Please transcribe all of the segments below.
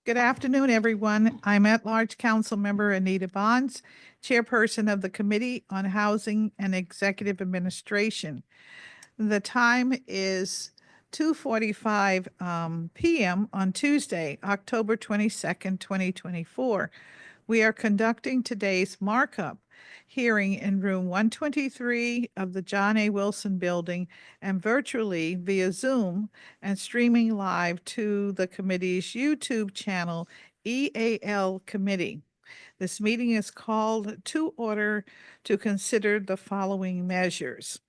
Good afternoon, everyone. I'm at-large council member Anita Bonds, chairperson of the Committee on Housing and Executive Administration. The time is 2:45 p.m. on Tuesday, October 22nd, 2024. We are conducting today's markup hearing in room 123 of the John A. Wilson Building and virtually via Zoom and streaming live to the committee's YouTube channel, EAL Committee. This meeting is called to order to consider the following measures.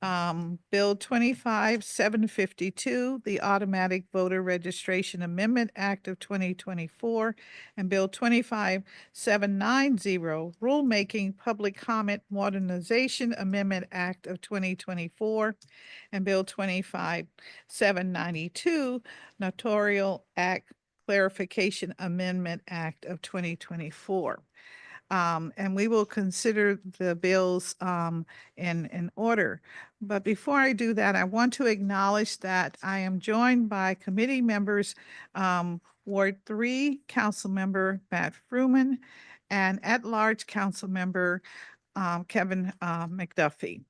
Bill 25-752, the Automatic Voter Registration Amendment Act of 2024, and Bill 25-790, Rulemaking Public Comment Modernization Amendment Act of 2024, and Bill 25-792, Notarial Act Clarification Amendment Act of 2024. And we will consider the bills in order. But before I do that, I want to acknowledge that I am joined by committee members, Ward 3 Councilmember Matt Fruman and at-large Councilmember Kevin McDuffie.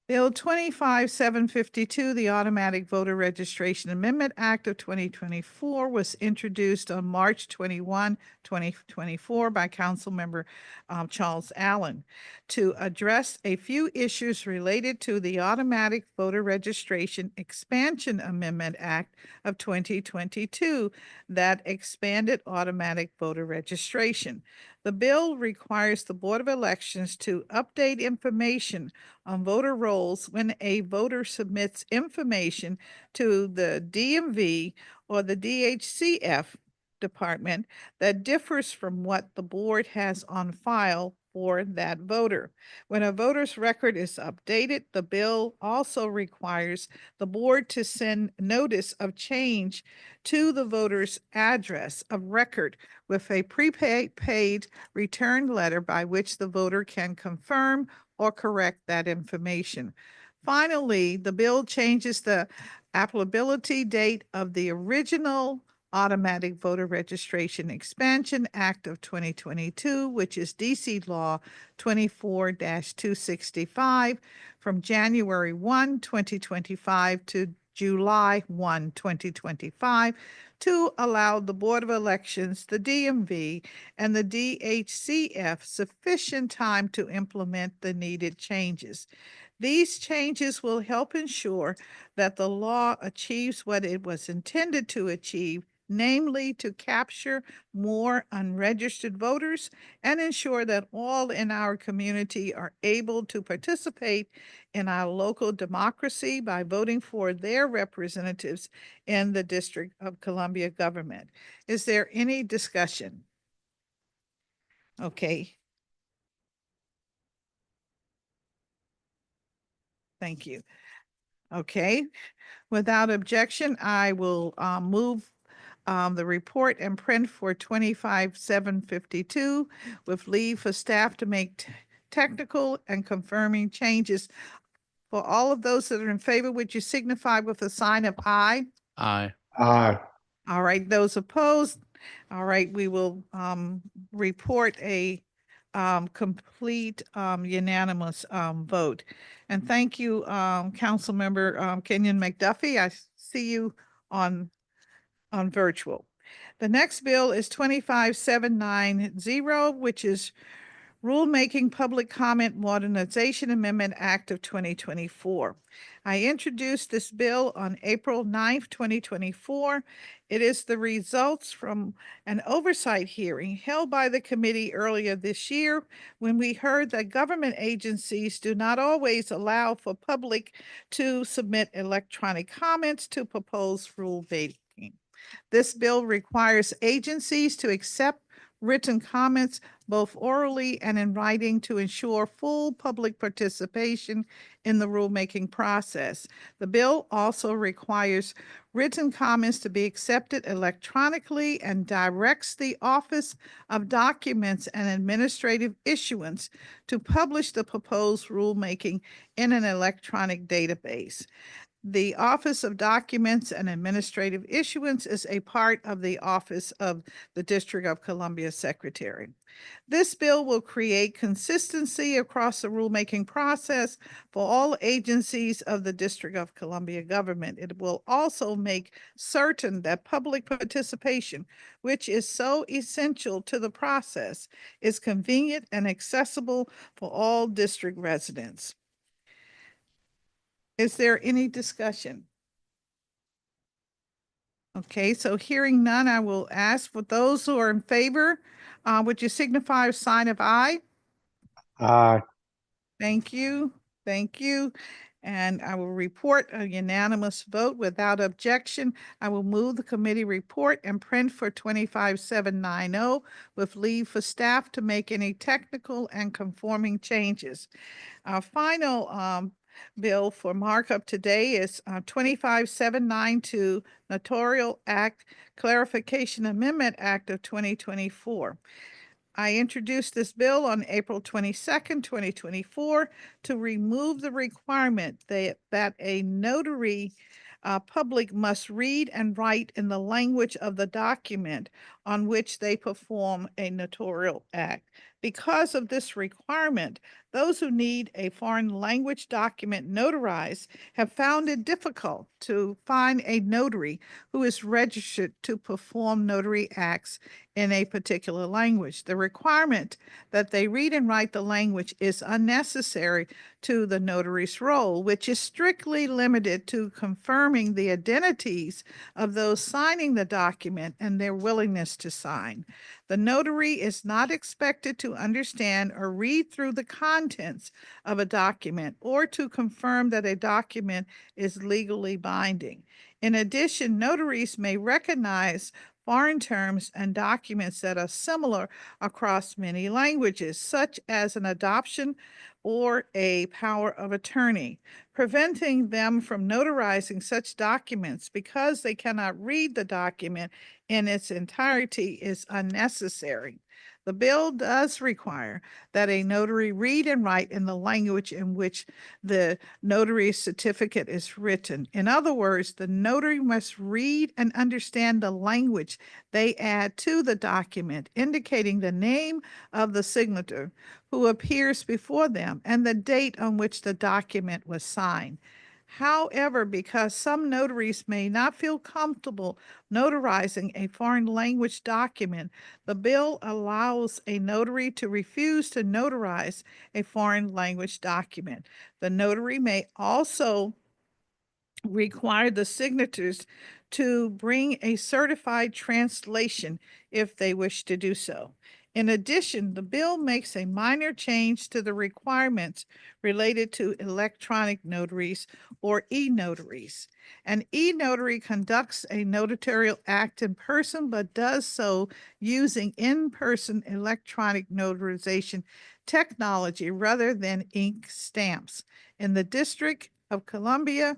Bill 25-752, the Automatic Voter Registration Amendment Act of 2024, was introduced on March 21, 2024 by Councilmember Charles Allen to address a few issues related to the Automatic Voter Registration Expansion Amendment Act of 2022 that expanded automatic voter registration. The bill requires the Board of Elections to update information on voter rolls when a voter submits information to the DMV or the DHCF department that differs from what the board has on file for that voter. When a voter's record is updated, the bill also requires the board to send notice of change to the voter's address of record with a prepaid return letter by which the voter can confirm or correct that information. Finally, the bill changes the applicability date of the original Automatic Voter Registration Expansion Act of 2022, which is DC Law 24-265, from January 1, 2025 to July 1, 2025, to allow the Board of Elections, the DMV, and the DHCF sufficient time to implement the needed changes. These changes will help ensure that the law achieves what it was intended to achieve, namely to capture more unregistered voters and ensure that all in our community are able to participate in our local democracy by voting for their representatives in the District of Columbia government. Is there any discussion? Okay. Thank you. Okay. Without objection, I will move the report and print for 25-752 with leave for staff to make technical and confirming changes. For all of those that are in favor, would you signify with a sign of aye? Aye. Aye. All right, those opposed? All right, we will report a complete unanimous vote. And thank you, Councilmember Kenyon McDuffie. I see you on virtual. The next bill is 25-790, which is Rulemaking Public Comment Modernization Amendment Act of 2024. I introduced this bill on April 9th, 2024. It is the results from an oversight hearing held by the committee earlier this year when we heard that government agencies do not always allow for public to submit electronic comments to proposed rulemaking. This bill requires agencies to accept written comments both orally and in writing to ensure full public participation in the rulemaking process. The bill also requires written comments to be accepted electronically and directs the Office of Documents and Administrative Issuance to publish the proposed rulemaking in an electronic database. The Office of Documents and Administrative Issuance is a part of the Office of the District of Columbia Secretary. This bill will create consistency across the rulemaking process for all agencies of the District of Columbia government. It will also make certain that public participation, which is so essential to the process, is convenient and accessible for all district residents. Is there any discussion? Okay, so hearing none, I will ask for those who are in favor, would you signify a sign of aye? Aye. Thank you. Thank you. And I will report a unanimous vote without objection. I will move the committee report and print for 25-790 with leave for staff to make any technical and conforming changes. Our final bill for markup today is 25-792 Notarial Act Clarification Amendment Act of 2024. I introduced this bill on April 22nd, 2024, to remove the requirement that a notary public must read and write in the language of the document on which they perform a notarial act. Because of this requirement, those who need a foreign language document notarized have found it difficult to find a notary who is registered to perform notary acts in a particular language. The requirement that they read and write the language is unnecessary to the notary's role, which is strictly limited to confirming the identities of those signing the document and their willingness to sign. The notary is not expected to understand or read through the contents of a document or to confirm that a document is legally binding. In addition, notaries may recognize foreign terms and documents that are similar across many languages, such as an adoption or a power of attorney. Preventing them from notarizing such documents because they cannot read the document in its entirety is unnecessary. The bill does require that a notary read and write in the language in which the notary certificate is written. In other words, the notary must read and understand the language they add to the document, indicating the name of the signator who appears before them and the date on which the document was signed. However, because some notaries may not feel comfortable notarizing a foreign language document, the bill allows a notary to refuse to notarize a foreign language document. The notary may also require the signatures to bring a certified translation if they wish to do so. In addition, the bill makes a minor change to the requirements related to electronic notaries or e-notaries. An e-notary conducts a notarial act in person, but does so using in-person electronic notarization technology rather than ink stamps. In the District of Columbia,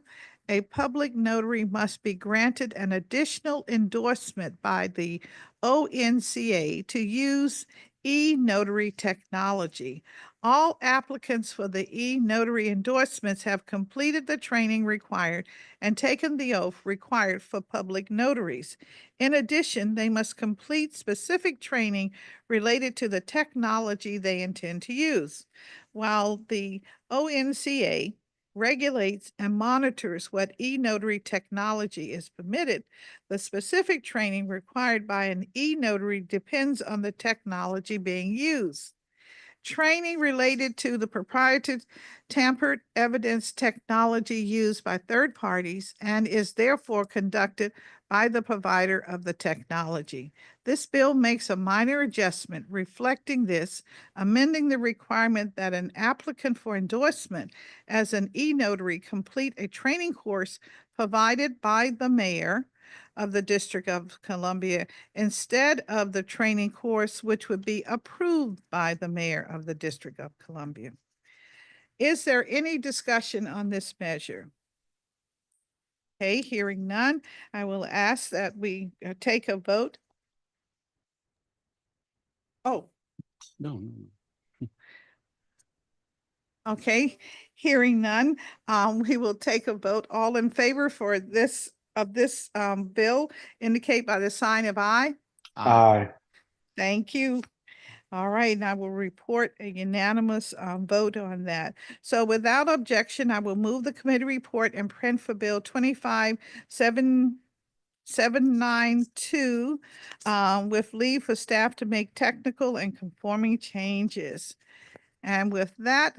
a public notary must be granted an additional endorsement by the ONCA to use e-notary technology. All applicants for the e-notary endorsements have completed the training required and taken the oath required for public notaries. In addition, they must complete specific training related to the technology they intend to use. While the ONCA regulates and monitors what e-notary technology is permitted, the specific training required by an e-notary depends on the technology being used. Training related to the proprietary tampered evidence technology used by third parties and is therefore conducted by the provider of the technology. This bill makes a minor adjustment reflecting this, amending the requirement that an applicant for endorsement as an e-notary complete a training course provided by the mayor of the District of Columbia instead of the training course which would be approved by the mayor of the District of Columbia. Is there any discussion on this measure? Okay, hearing none, I will ask that we take a vote. Oh, No. okay. Hearing none, we will take a vote. All in favor for this bill indicate by the sign of aye. Aye. Thank you. All right, and I will report a unanimous vote on that. So without objection, I will move the committee report and print for Bill 25-792 with leave for staff to make technical and conforming changes. And with that,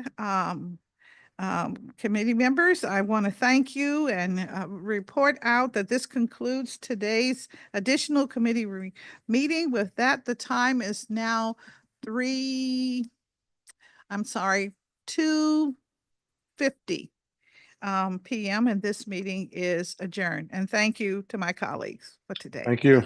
committee members, I want to thank you and report out that this concludes today's additional committee meeting. With that, the time is now 2:50 p.m. and this meeting is adjourned. And thank you to my colleagues for today. Thank you.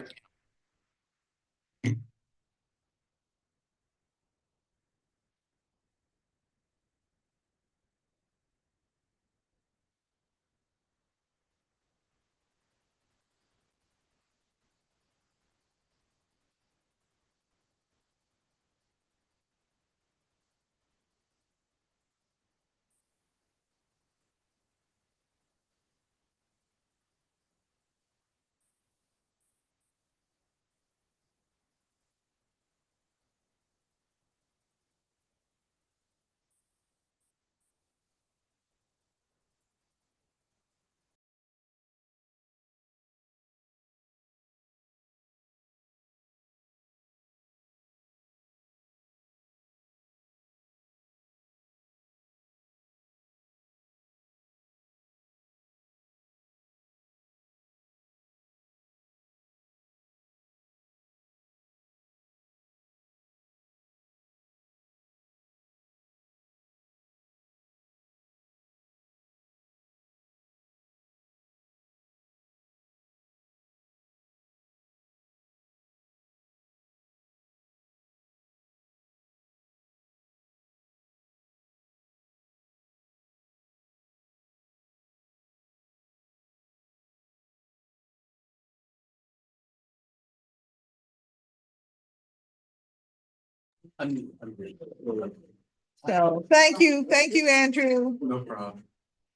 So thank you, Andrew. No problem.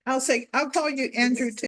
I'll call you Andrew too.